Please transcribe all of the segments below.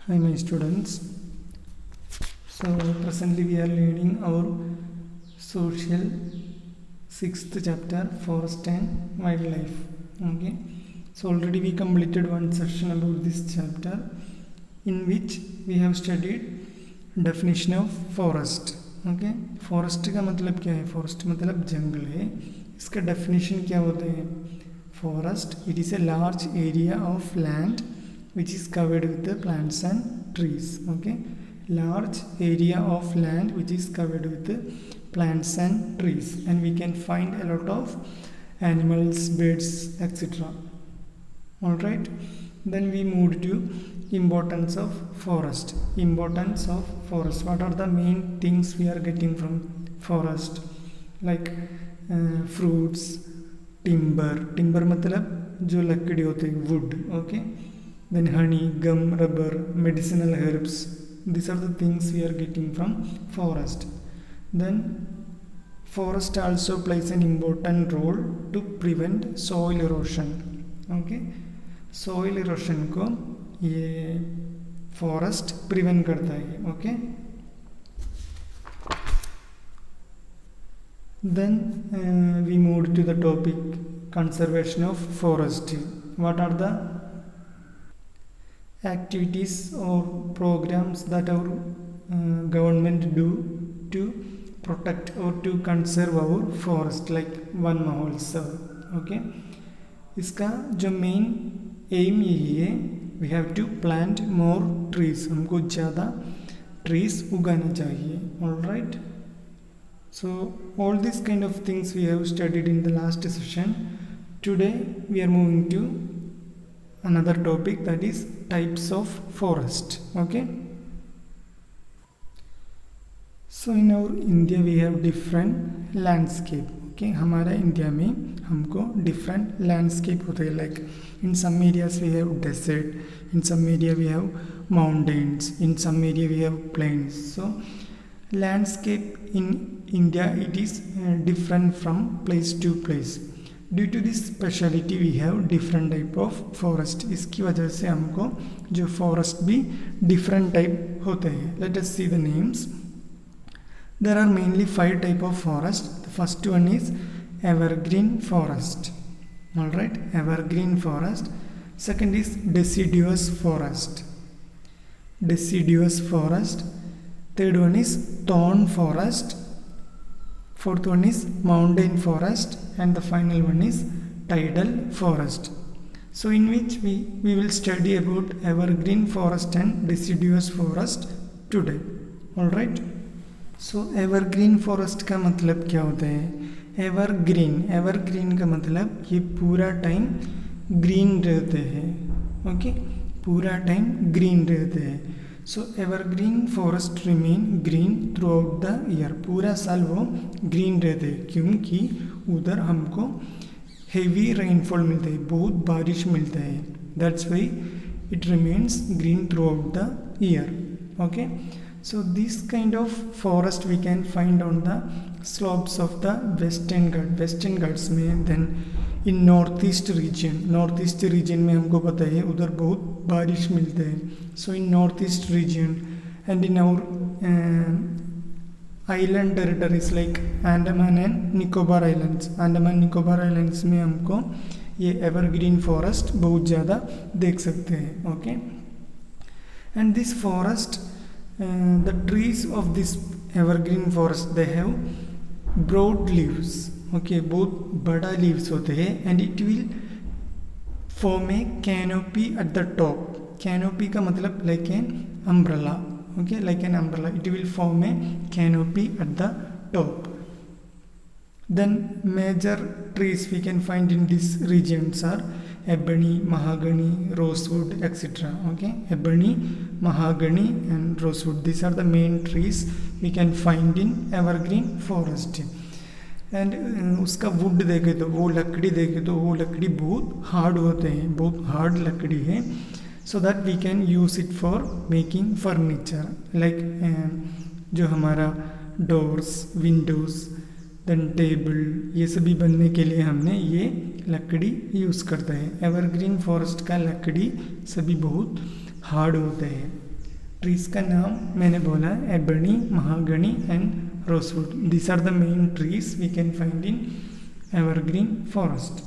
Hi my students. So presently we are learning our social 6th chapter forest and wildlife. Okay. So already we completed one session about this chapter in which we have studied definition of forest. Okay. Forest का मतलब क्या है? Forest मतलब जंगल है. इसका definition क्या होता है? Forest, it is a large area of land which is covered with the plants and trees. Okay, large area of land which is covered with the plants and trees, and we can find a lot of animals, birds, etc. All right, then we moved to importance of forest. Importance of forest, what are the main things we are getting from forest? Like fruits, timber मतलब जो लकड़ी होते हैं, wood. Okay, then honey, gum, rubber, medicinal herbs. These are the things we are getting from forest. Then forest also plays an important role to prevent soil erosion. Okay, soil erosion को ये forest prevent करता है. Okay, then we moved to the topic conservation of forest. What are the activities or programs that our government do to protect or to conserve our forest, like one महोत्सव. Okay, इसका जो main M यही है, we have to plant more trees. हमको ज़्यादा trees उगाना चाहिए. All right, so all these kind of things we have studied in the last session. Today we are moving to another topic, that is types of forest. Okay, so in our India we have different landscape. Okay, हमारा India में हमको different landscape होते हैं. Like in some areas we have desert, in some area we have mountains, in some area we have plains. So landscape in India, it is different from place to place. Due to this speciality we have different type of forest. इसकी वजह से हमको जो forest भी different type होते हैं. Let us see the names. There are mainly 5 type of forest. The first one is evergreen forest. All right, evergreen forest. Second is deciduous forest. Deciduous forest. Third one is thorn forest. Fourth one is mountain forest, and the final one is tidal forest. So in which we will study about evergreen forest and deciduous forest today. All right, so evergreen forest का मतलब क्या होता है? evergreen का मतलब ये पूरा time green रहते हैं. ओके, पूरा टाइम ग्रीन रहते हैं. So evergreen forest remain green throughout the year. पूरा साल वो ग्रीन रहते हैं क्योंकि उधर हमको हेवी रेनफॉल मिलता है, बहुत बारिश मिलता है. That's why it remains green throughout the year. Okay, so this kind of forest we can find on the slopes of the western Ghats में. Then in north east region में हमको पता है उधर बहुत बारिश मिलते हैं. So in north east region and in our island territories like Andaman and Nicobar islands में हमको ये एवरग्रीन फॉरेस्ट बहुत ज़्यादा देख सकते हैं. Okay, and this forest, the trees of this evergreen forest, they have broad leaves. Okay, बहुत बड़ा लीव्स होते हैं. And it will form a canopy at the top. Canopy का मतलब like an umbrella. Okay, like an umbrella it will form a canopy at the top. Then major trees we can find in this regions are ebony, mahogany, rosewood, etc. Okay, ebony, mahogany and rosewood, these are the main trees we can find in evergreen forest. And उसका would देखे तो वो लकड़ी बहुत hard होते हैं, बहुत hard लकड़ी है. So that we can use it for making furniture. Like जो हमारा डोर्स, विंडोज़, देन टेबल, ये सभी बनने के लिए हमने ये लकड़ी यूज़ करते हैं. एवरग्रीन फॉरेस्ट का लकड़ी सभी बहुत हार्ड होते हैं. ट्रीज का नाम मैंने बोला ebony, mahogany and rosewood. These are the main trees we can find in evergreen forest.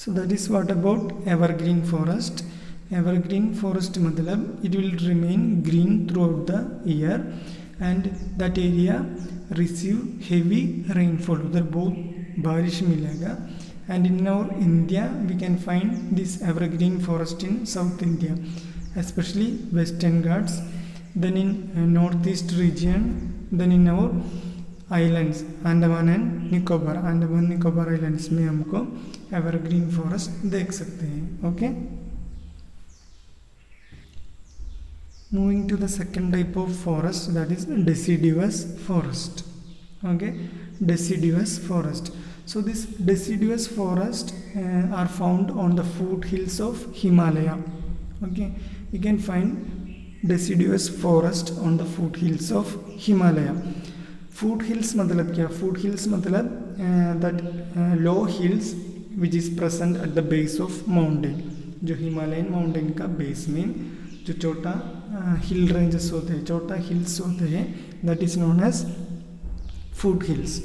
So that is what about evergreen forest. Evergreen forest मतलब it will remain green throughout the year and that area receive heavy rainfall. उधर बहुत बारिश मिलेगा. And in our India we can find this evergreen forest in South India, especially Western Ghats, then in Northeast region, then in our islands Andaman and Nicobar islands में हमको evergreen forest देख सकते हैं. Okay, moving to the second type of forest, that is deciduous forest. Okay, deciduous forest. So this deciduous forest are found on the foothills of Himalaya. Okay, you can find deciduous forest on the foothills of Himalaya. Foot hills मतलब क्या? फूट hills मतलब that low hills which is present at the base of mountain. जो Himalayan mountain का base में जो छोटा hill ranges होते हैं, छोटा हिल्स होते हैं, that is known as foot hills.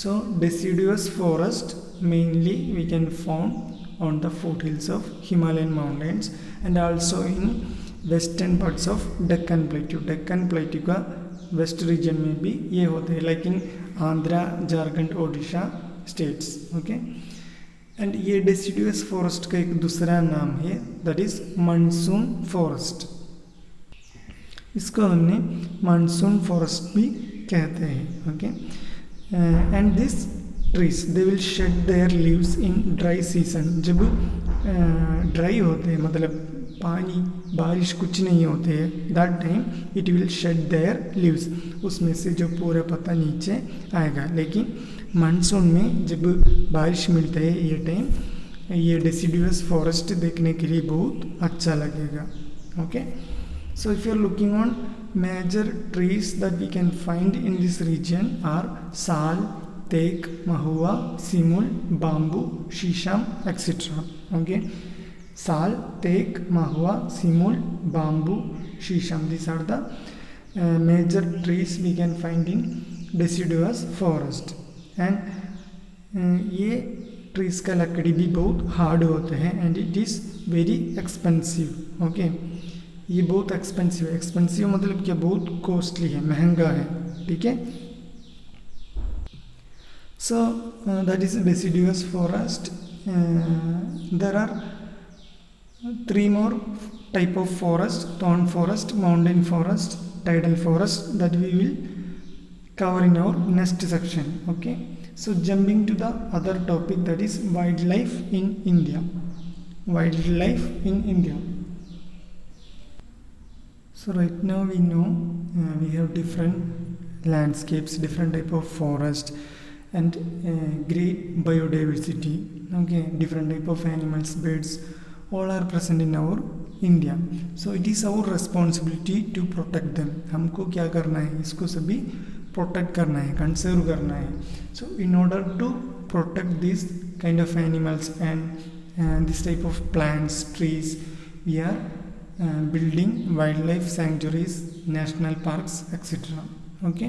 So deciduous forest mainly we can found on the foothills of Himalayan mountains and also in western parts of Deccan Plateau. Deccan Plateau का west region में भी ये होते हैं, like in Andhra, Jharkhand, Odisha states. Okay, and ये deciduous forest का एक दूसरा नाम है, दैट इज मानसून फॉरेस्ट. इसको हमने मानसून फॉरेस्ट भी कहते हैं. Okay, and this trees they will shade there leaves in dry season. जब ड्राई होते हैं मतलब पानी बारिश कुछ नहीं होते है, that time it will shade there leaves. उसमें से जो पूरा पत्ता नीचे आएगा. लेकिन मानसून में जब बारिश मिलता है ये टाइम, ये डेसिडुअस फॉरेस्ट देखने के लिए बहुत अच्छा लगेगा. Okay, so if you are looking on major trees that we can find in this region are sal, teak, mahua, simul, bamboo, shisham, etc. Okay, sal, teak, mahua, simul, bamboo, shisham. These are the major trees we can find in deciduous forest. And ये trees का लकड़ी भी बहुत hard होते हैं and it is very expensive. Okay, ये बहुत expensive है. एक्सपेंसिव मतलब क्या? बहुत कॉस्टली है, महंगा है. ठीक है. So that is deciduous forest. There are three more type of forest: thorn forest, mountain forest, tidal forest, that we will cover in our next section. Okay, so jumping to the other topic, that is wildlife in India. Wildlife in India. So right now we know we have different landscapes, different type of forest and great biodiversity. Okay, different type of animals, birds, all are present in our India. So it is our responsibility to protect them. हमको क्या करना है? इसको सभी protect करना है, conserve करना है. So in order to protect this kind of animals and this type of plants, trees, we are building wildlife sanctuaries, national parks, etc. Okay,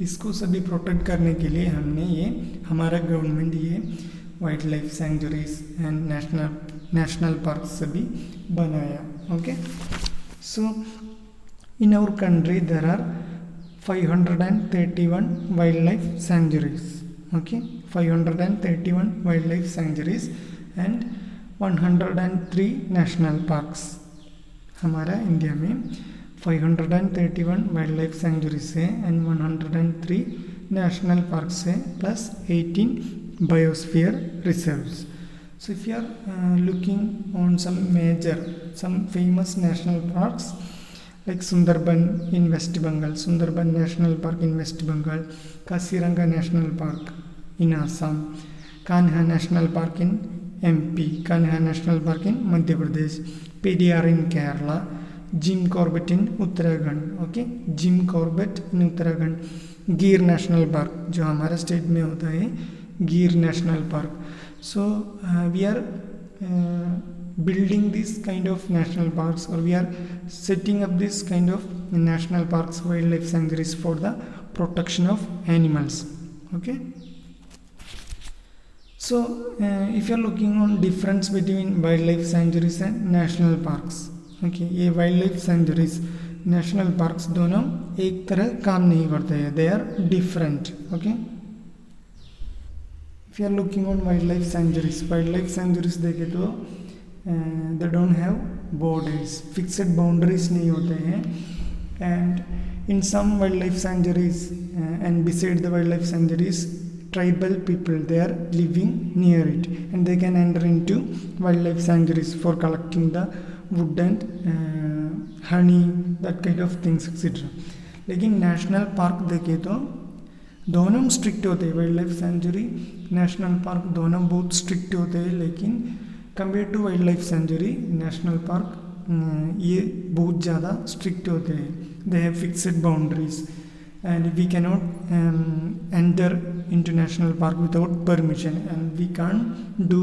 इसको सभी प्रोटेक्ट करने के लिए हमने ये हमारा गवर्नमेंट ये wild life sanctuaries and national park सभी बनाया. Okay, so in our country there are 531 wild life sanctuaries. Okay, 531 wild life sanctuaries and 103 national parks. हमारा इंडिया में 531 वाइल्ड लाइफ सैंक्चुरीज है एंड 103 नेशनल पार्क्स है plus 18 biosphere reserves. So if you are looking on some famous national parks like Sundarban in West Bengal, Sundarban National Park in West Bengal, Kaziranga National Park in Assam, Kanha National Park in MP, Kanha National Park in Madhya Pradesh, Pediyar in Kerala, Jim Corbett in Uttarakhand. Okay, Jim Corbett in Uttarakhand. Gir national park जो हमारे state में होता है, Gir national park. So we are building this kind of national parks, or we are setting up this kind of national parks, wildlife sanctuaries for the protection of animals. Okay. So if you are looking on difference between wildlife sanctuaries and national parks, okay, ये wildlife sanctuaries, national parks दोनों एक तरह काम नहीं करते हैं, they are different. Okay. If you are looking on wildlife sanctuaries देखे तो they don't have borders, fixed boundaries नहीं होते हैं, and in some wildlife sanctuaries and beside the wildlife sanctuaries, tribal people, they are living near it, and they can enter into wildlife sanctuaries for collecting the wood and honey, that kind of things, etc. लेकिन national park देखे तो दोनों strict होते हैं, wild life sanctuary, national park दोनों बहुत strict होते हैं, लेकिन compare to wild life sanctuary national park ये बहुत ज़्यादा स्ट्रिक्ट होते हैं. They have fixed boundaries and we cannot enter into national park without permission, and we can't do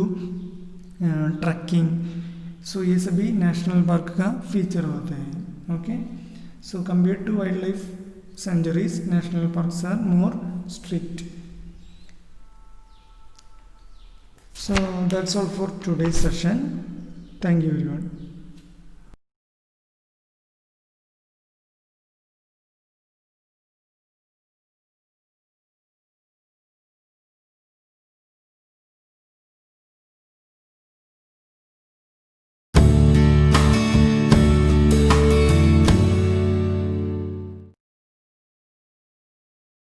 trekking. So ये सभी national park का feature होते हैं. Okay, so compared to wildlife sanctuaries, national parks are more strict. So that's all for today's session. Thank you everyone.